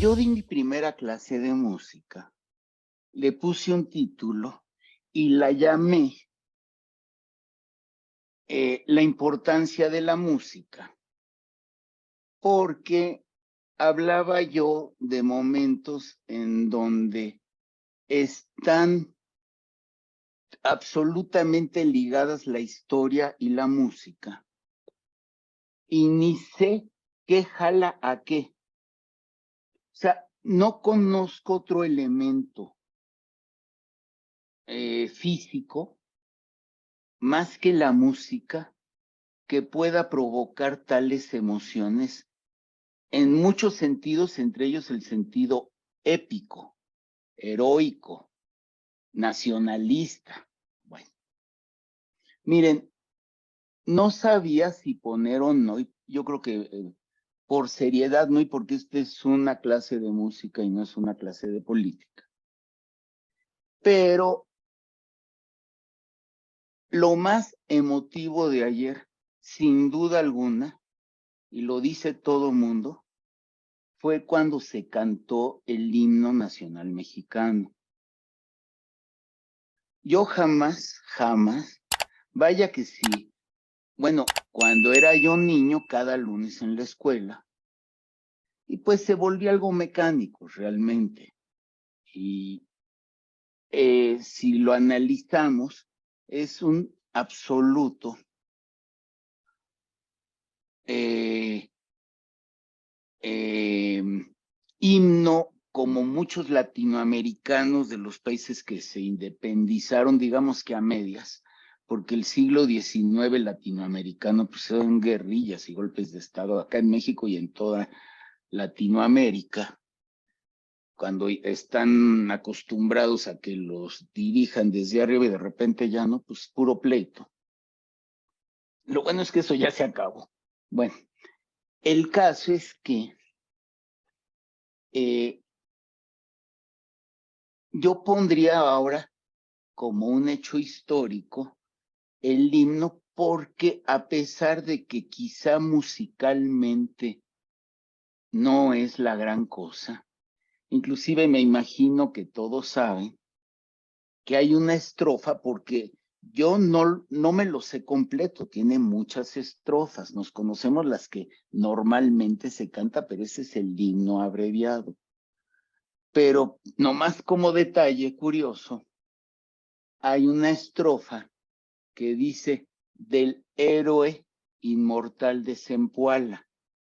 yo di mi primera clase de música, le puse un título y la llamé La importancia de la música, porque hablaba yo de momentos en donde están absolutamente ligadas la historia y la música, y ni sé qué jala a qué. O sea, no conozco otro elemento físico más que la música que pueda provocar tales emociones en muchos sentidos, entre ellos el sentido épico, heroico, nacionalista. Bueno, miren, no sabía si poner o no, y yo creo que por seriedad, no, y porque esta es una clase de música y no es una clase de política. Pero lo más emotivo de ayer, sin duda alguna, y lo dice todo mundo, fue cuando se cantó el himno nacional mexicano. Yo jamás, vaya que sí, bueno, cuando era yo niño, cada lunes en la escuela, y pues se volvió algo mecánico realmente. Y si lo analizamos, es un absoluto eh, eh, himno, como muchos latinoamericanos de los países que se independizaron, digamos que a medias, porque el siglo XIX latinoamericano pues eran guerrillas y golpes de Estado acá en México y en toda Latinoamérica, cuando están acostumbrados a que los dirijan desde arriba y de repente ya no, pues puro pleito. Lo bueno es que eso ya se acabó. Bueno, el caso es que eh, yo pondría ahora como un hecho histórico el himno, porque a pesar de que quizá musicalmente no es la gran cosa, inclusive me imagino que todos saben que hay una estrofa, porque yo no me lo sé completo, tiene muchas estrofas, nos conocemos las que normalmente se canta, pero ese es el himno abreviado. Pero nomás como detalle curioso, hay una estrofa que dice del héroe inmortal de Zempoala,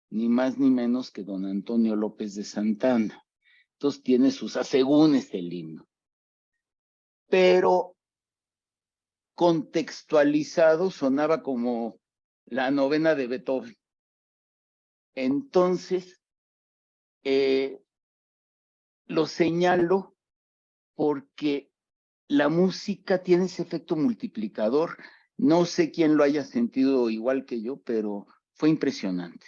ni más ni menos que don Antonio López de Santana. Entonces tiene sus asegúnes el himno. Pero contextualizado sonaba como la novena de Beethoven. Entonces, lo señalo porque la música tiene ese efecto multiplicador. No sé quién lo haya sentido igual que yo, pero fue impresionante.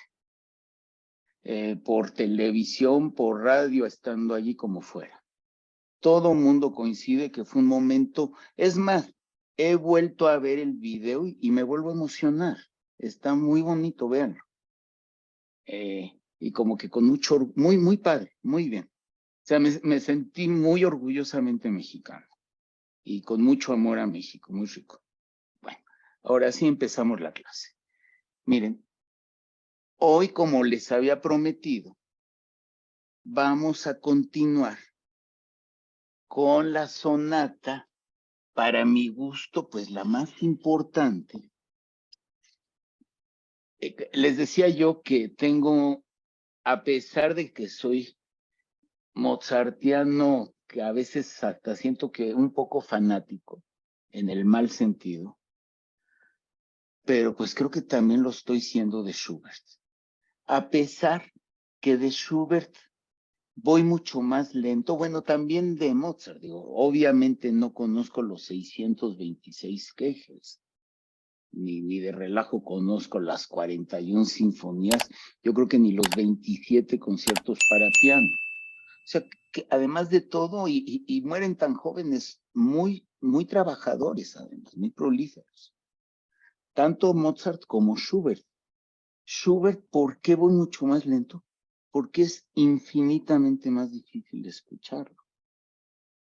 Por televisión, por radio, estando allí como fuera. Todo mundo coincide que fue un momento, es más, he vuelto a ver el video y me vuelvo a emocionar. Está muy bonito, véanlo. Y como que con mucho, muy padre, muy bien. O sea, me sentí muy orgullosamente mexicano y con mucho amor a México, muy rico. Bueno, ahora sí empezamos la clase. Miren, hoy, como les había prometido, vamos a continuar con la sonata, para mi gusto, pues la más importante. Les decía yo que tengo, a pesar de que soy mozartiano, que a veces hasta siento que un poco fanático, en el mal sentido, pero pues creo que también lo estoy siendo de Schubert. A pesar que de Schubert voy mucho más lento, bueno, también de Mozart, digo, obviamente no conozco los 626 quejes, ni de relajo conozco las 41 sinfonías, yo creo que ni los 27 conciertos para piano. O sea, que además de todo, y mueren tan jóvenes, muy trabajadores, además, muy prolíferos. Tanto Mozart como Schubert. Schubert, ¿por qué voy mucho más lento? porque es infinitamente más difícil de escucharlo.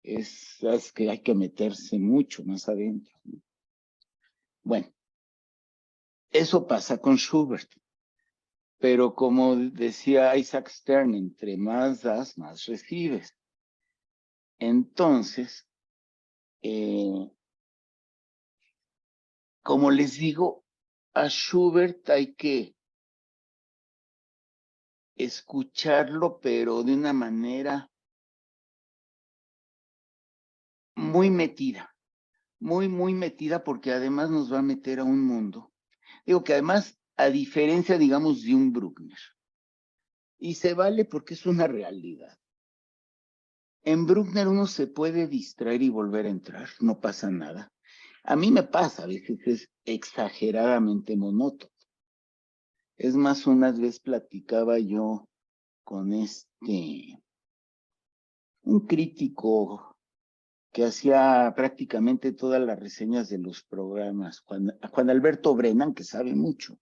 Es que hay que meterse mucho más adentro, ¿no? Bueno, eso pasa con Schubert, pero como decía Isaac Stern, entre más das, más recibes. Entonces, como les digo, a Schubert hay que escucharlo, pero de una manera muy metida, muy metida, porque además nos va a meter a un mundo. Digo que además, a diferencia, digamos, de un Bruckner, y se vale porque es una realidad. En Bruckner uno se puede distraer y volver a entrar, no pasa nada. A mí me pasa, a veces es exageradamente monótono. Es más, una vez platicaba yo con un crítico que hacía prácticamente todas las reseñas de los programas, Juan Alberto Brennan, que sabe mucho.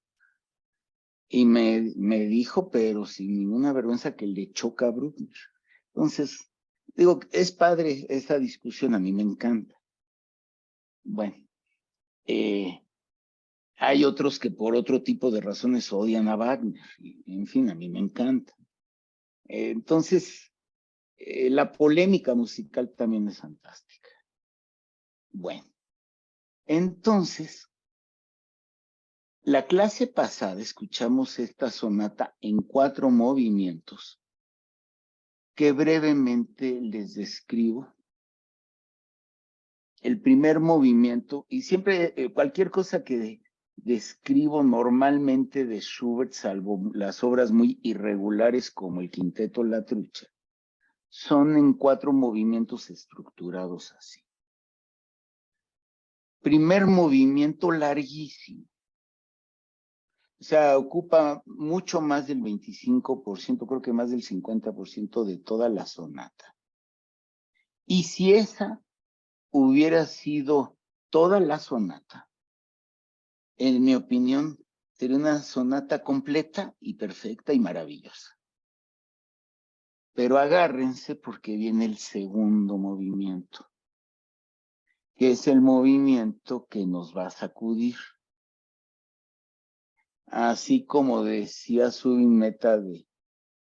Y me dijo, pero sin ninguna vergüenza, que le choca a Bruckner. Entonces, digo, es padre esa discusión, a mí me encanta. Bueno, hay otros que por otro tipo de razones odian a Wagner. En fin, a mí me encanta. Entonces, la polémica musical también es fantástica. Bueno, entonces, la clase pasada escuchamos esta sonata en 4 movimientos que brevemente les describo. El primer movimiento, y siempre cualquier cosa que describo normalmente de Schubert, salvo las obras muy irregulares como el Quinteto La Trucha, son en 4 movimientos estructurados así. Primer movimiento larguísimo. O sea, ocupa mucho más del 25%, creo que más del 50% de toda la sonata. Y si esa hubiera sido toda la sonata, en mi opinión, sería una sonata completa y perfecta y maravillosa. Pero agárrense porque viene el segundo movimiento, que es el movimiento que nos va a sacudir. Así como decía Zubin Mehta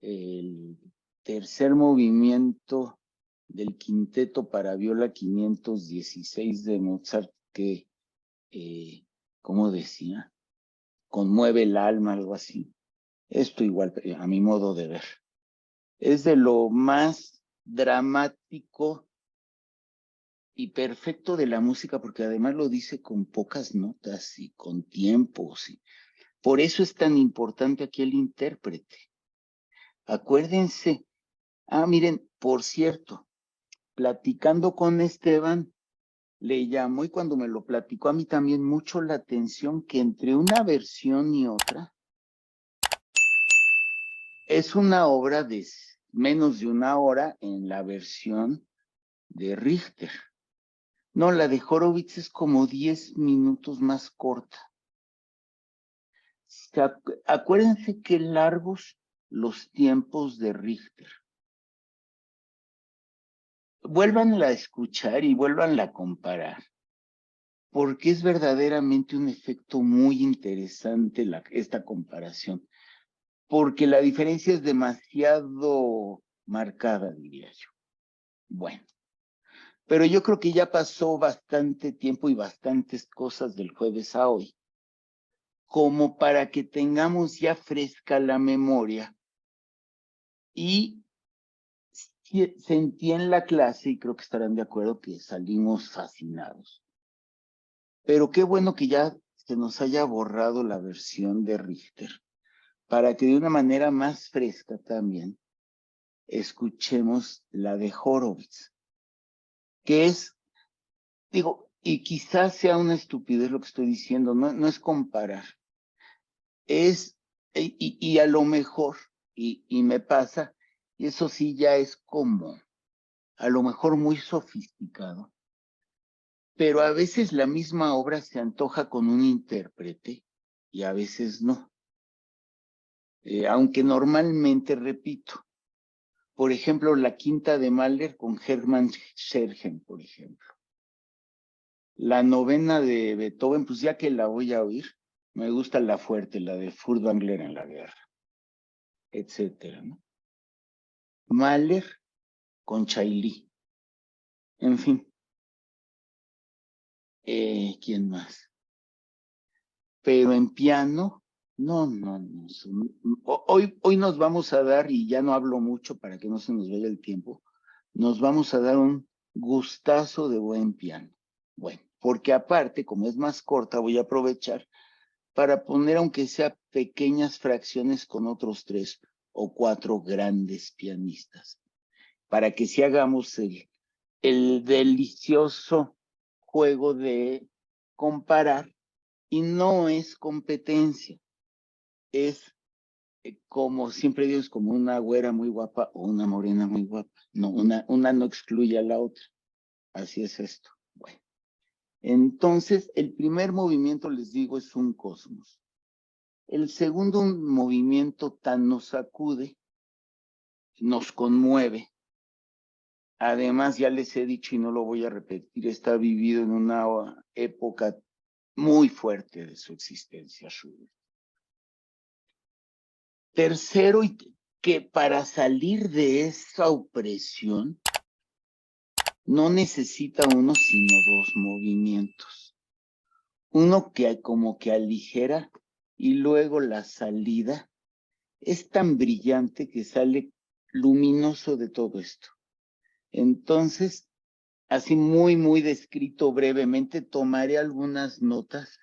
el tercer movimiento del quinteto para viola 516 de Mozart, que, ¿cómo decía? Conmueve el alma, algo así. Esto igual, a mi modo de ver. Es de lo más dramático y perfecto de la música, porque además lo dice con pocas notas y con tiempos. Por eso es tan importante aquí el intérprete. Acuérdense. Miren, por cierto, platicando con Esteban, le llamó, y cuando me lo platicó a mí también, mucho la atención que entre una versión y otra es una obra de menos de una hora en la versión de Richter. No, la de Horowitz es como 10 minutos más corta. Acuérdense qué largos los tiempos de Richter. Vuélvanla a escuchar y vuélvanla a comparar, porque es verdaderamente un efecto muy interesante esta comparación, porque la diferencia es demasiado marcada, diría yo. Bueno, pero yo creo que ya pasó bastante tiempo y bastantes cosas del jueves a hoy, como para que tengamos ya fresca la memoria y sentí en la clase, y creo que estarán de acuerdo, que salimos fascinados. Pero qué bueno que ya se nos haya borrado la versión de Richter, para que de una manera más fresca también escuchemos la de Horowitz, que es, digo, y quizás sea una estupidez lo que estoy diciendo, no es comparar, y a lo mejor, y me pasa, y eso sí ya es como, a lo mejor muy sofisticado, pero a veces la misma obra se antoja con un intérprete y a veces no. aunque normalmente repito. Por ejemplo, la quinta de Mahler con Hermann Scherchen, por ejemplo. La novena de Beethoven, pues ya que la voy a oír, me gusta la fuerte, la de Furtwängler en la guerra, etcétera, ¿no? Mahler con Chailly. En fin. ¿Quién más? Pero en piano, no. Hoy nos vamos a dar, y ya no hablo mucho para que no se nos vaya el tiempo, nos vamos a dar un gustazo de buen piano. Bueno, porque aparte, como es más corta, voy a aprovechar para poner, aunque sea pequeñas fracciones con otros 3 o 4 grandes pianistas, para que si hagamos el delicioso juego de comparar, y no es competencia, es como siempre digo, es como una güera muy guapa o una morena muy guapa. No, una no excluye a la otra. Así es esto. Bueno, entonces el primer movimiento, les digo, es un cosmos. El segundo movimiento tan nos sacude, nos conmueve. Además, ya les he dicho y no lo voy a repetir, está vivido en una época muy fuerte de su existencia, Schubert. Tercero, y que para salir de esa opresión no necesita uno sino 2 movimientos. Uno que como que aligera y luego la salida es tan brillante que sale luminoso de todo esto. Entonces, así muy descrito brevemente, tomaré algunas notas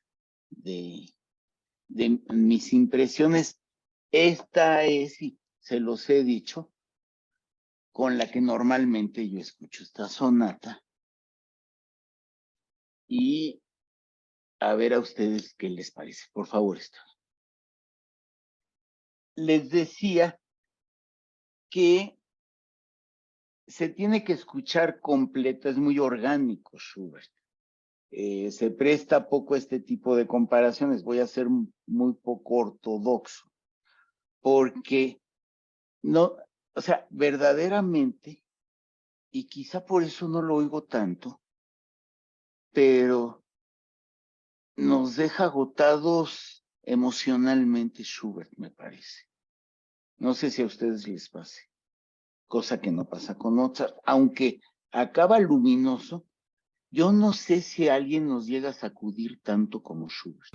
de mis impresiones. Esta es, y se los he dicho, con la que normalmente yo escucho esta sonata. Y a ver a ustedes qué les parece. Por favor, esto. Les decía que se tiene que escuchar completa, es muy orgánico Schubert. Se presta poco este tipo de comparaciones. Voy a ser muy poco ortodoxo, porque no, o sea, verdaderamente, y quizá por eso no lo oigo tanto, pero nos deja agotados emocionalmente Schubert, me parece. No sé si a ustedes les pase, cosa que no pasa con Mozart, aunque acaba luminoso. Yo no sé si alguien nos llega a sacudir tanto como Schubert.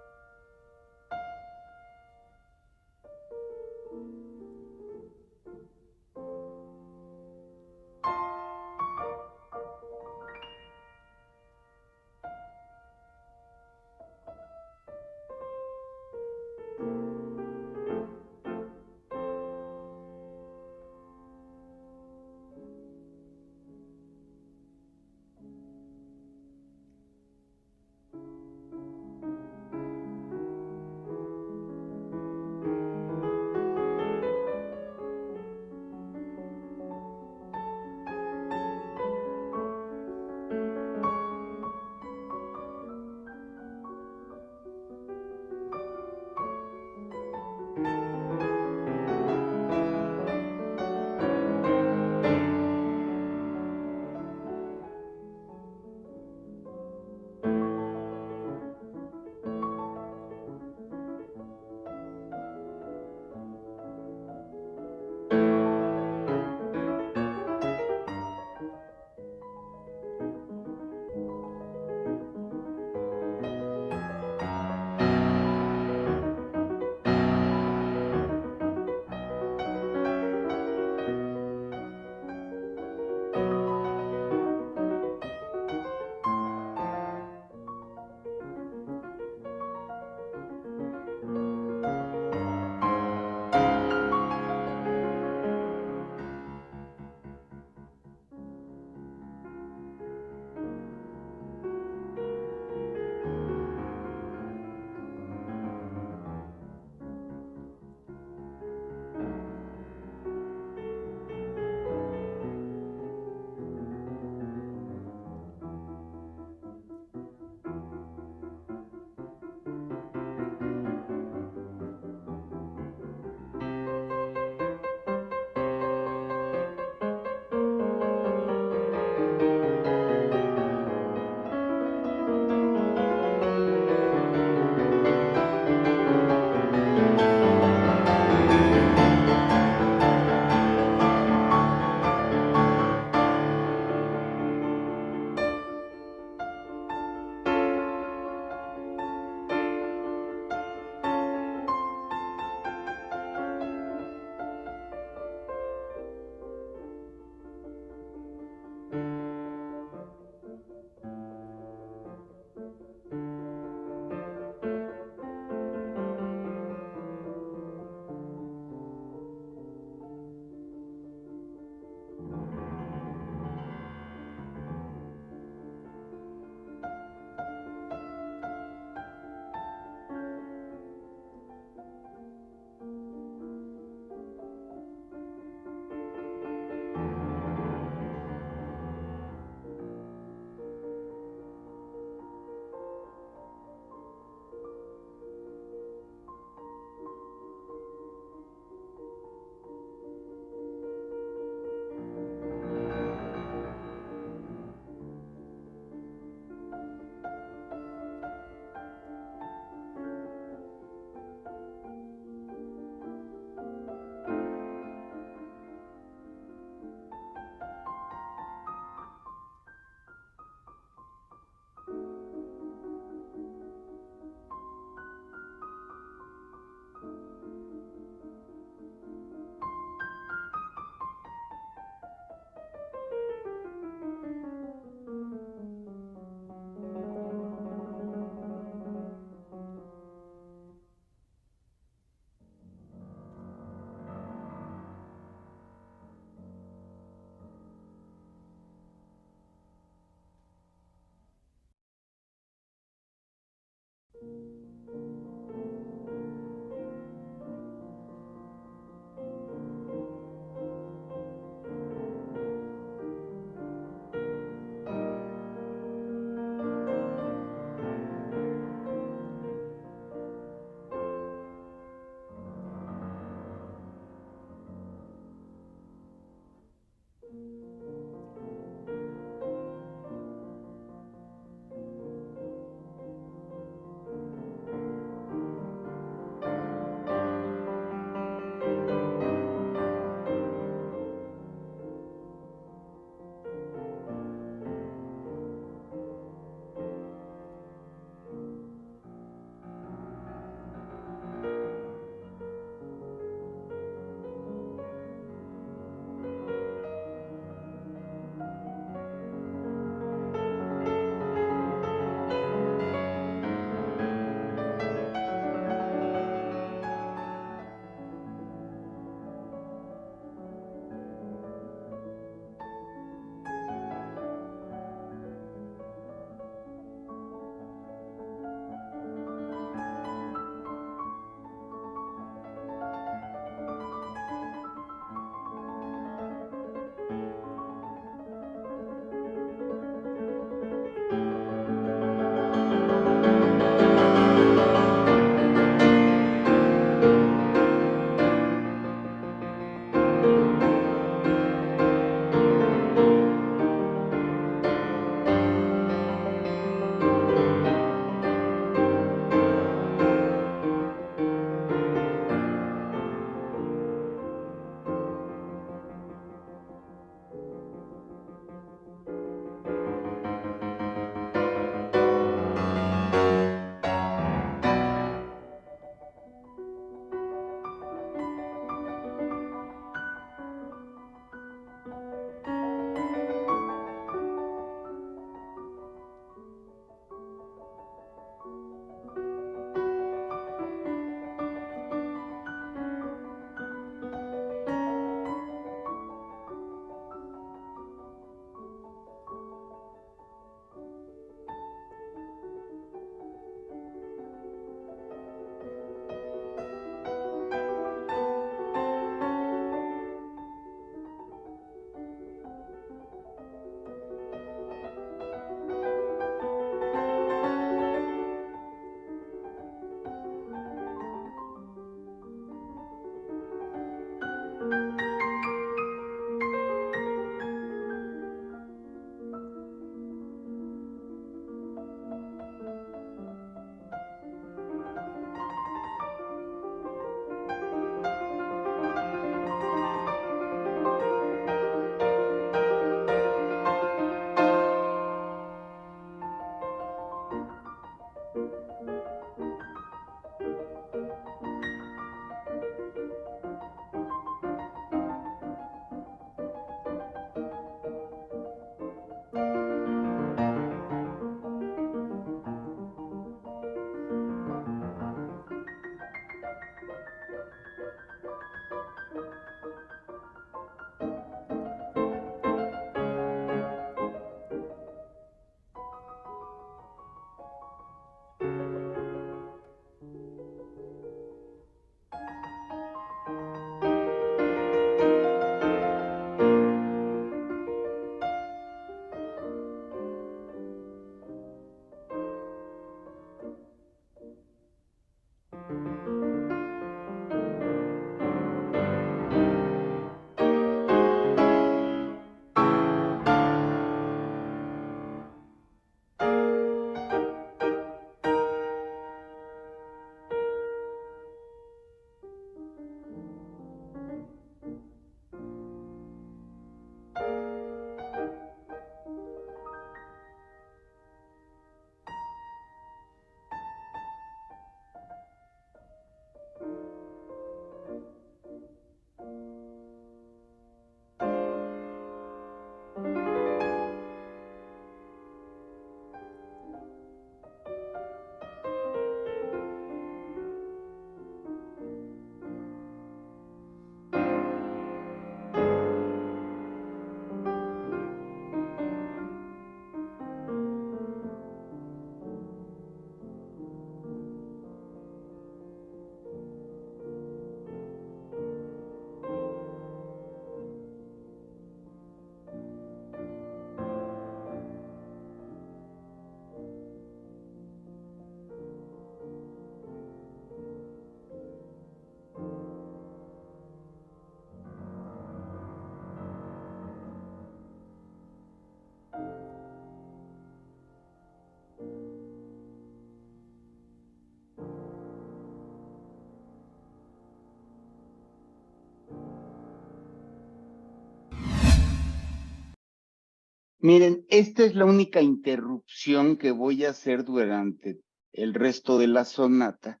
Miren, esta es la única interrupción que voy a hacer durante el resto de la sonata,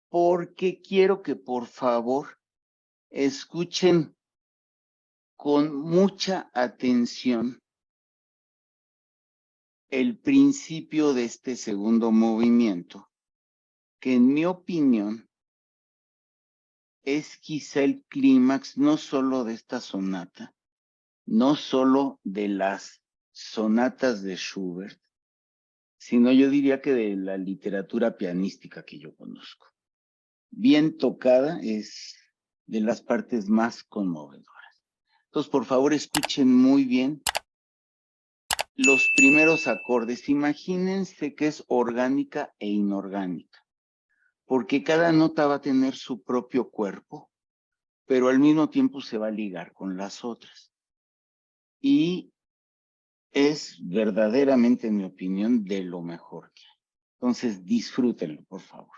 porque quiero que por favor escuchen con mucha atención el principio de este segundo movimiento, que en mi opinión es quizá el clímax no solo de esta sonata, no solo de las sonatas de Schubert, sino yo diría que de la literatura pianística que yo conozco. Bien tocada es de las partes más conmovedoras. Entonces, por favor, escuchen muy bien los primeros acordes. Imagínense que es orgánica e inorgánica, porque cada nota va a tener su propio cuerpo, pero al mismo tiempo se va a ligar con las otras. Y es verdaderamente, en mi opinión, de lo mejor que hay. Entonces, disfrútenlo, por favor.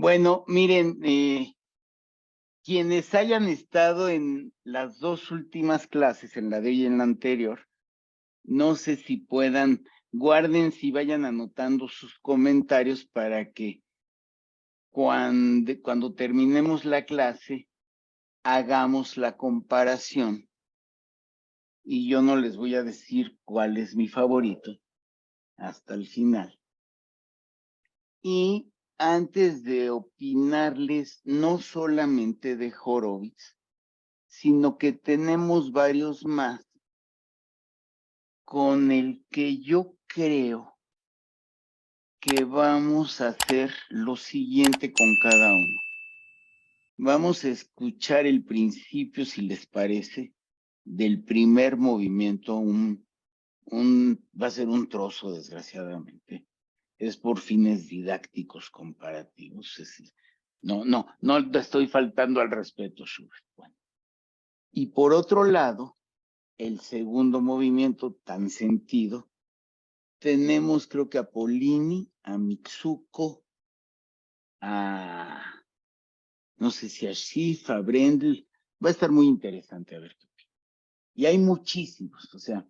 Bueno, miren, quienes hayan estado en las dos últimas clases, en la de hoy y en la anterior, no sé si puedan, guarden si vayan anotando sus comentarios para que cuando terminemos la clase hagamos la comparación. Y yo no les voy a decir cuál es mi favorito hasta el final. Y antes de opinarles, no solamente de Horowitz, sino que tenemos varios más con el que yo creo que vamos a hacer lo siguiente con cada uno. Vamos a escuchar el principio, si les parece, del primer movimiento, va a ser un trozo, desgraciadamente. Es por fines didácticos comparativos. No te estoy faltando al respeto, Schubert. Bueno. Y por otro lado, el segundo movimiento tan sentido, tenemos creo que a Polini, a Mitsuko, no sé si a Schiff, a Brendel. Va a estar muy interesante a ver qué opina. Y hay muchísimos, o sea,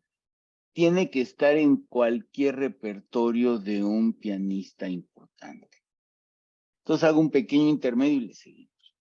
tiene que estar en cualquier repertorio de un pianista importante. Entonces hago un pequeño intermedio y le seguimos.